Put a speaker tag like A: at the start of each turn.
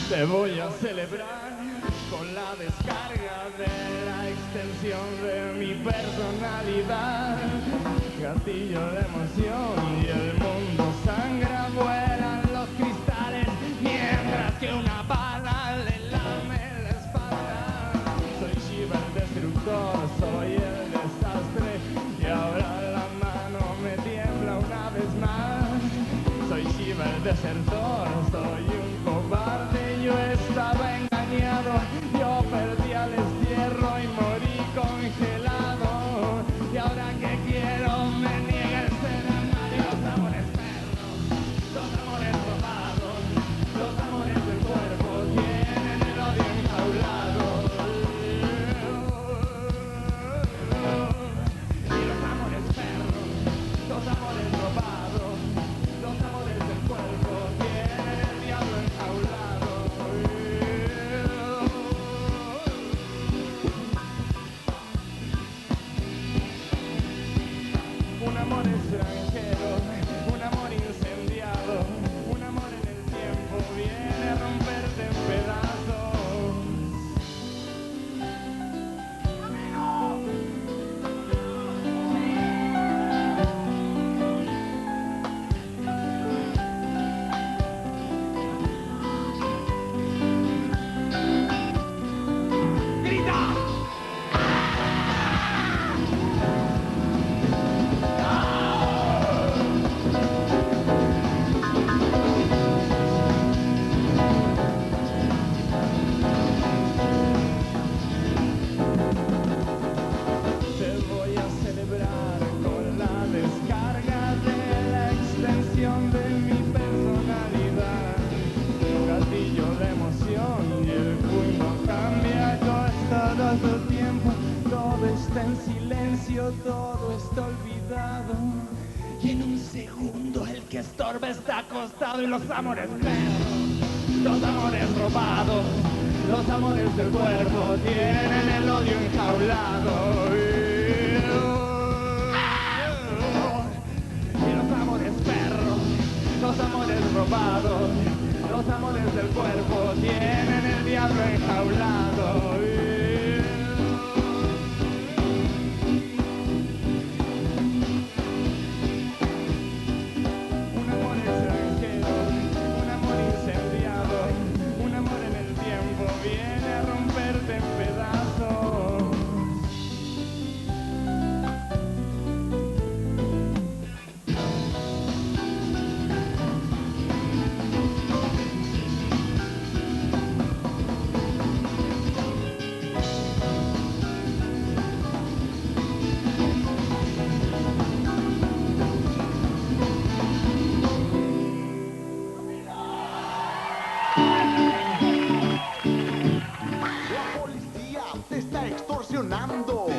A: Te voy a celebrar con la descarga de la extensión de mi personalidad. Gatillo de emoción y el mundo sangra, vuelan los cristales mientras que una bala le lame la espalda. Soy Shiva el destructor, soy el desastre y ahora la mano me tiembla una vez más. Soy Shiva el desertor, soy un cobarde, yo estaba engañado, yo perdí al destierro y morí congelado. Y ahora que quiero me niega el ser amado y los amores perros, los amores robados, los amores del cuerpo tienen el odio enjaulado. Y los amores perros, los amores robados, los amores del cuerpo tienen el diablo enjaulado. Un amor extranjero, un amor incendiado, un amor en el tiempo viene a romperte en pedazos. Te voy a celebrar con la descarga de la extensión de mi personalidad. Gatillo de emoción y el puño cambia. Yo he estado todo el tiempo, todo está en silencio, todo está olvidado. Y en un segundo el que estorba está acostado y los amores perros, los amores robados, los amores del cuerpo tienen el odio enjaulado. Y los amores perros, los amores robados, los amores del cuerpo tienen el diablo enjaulado.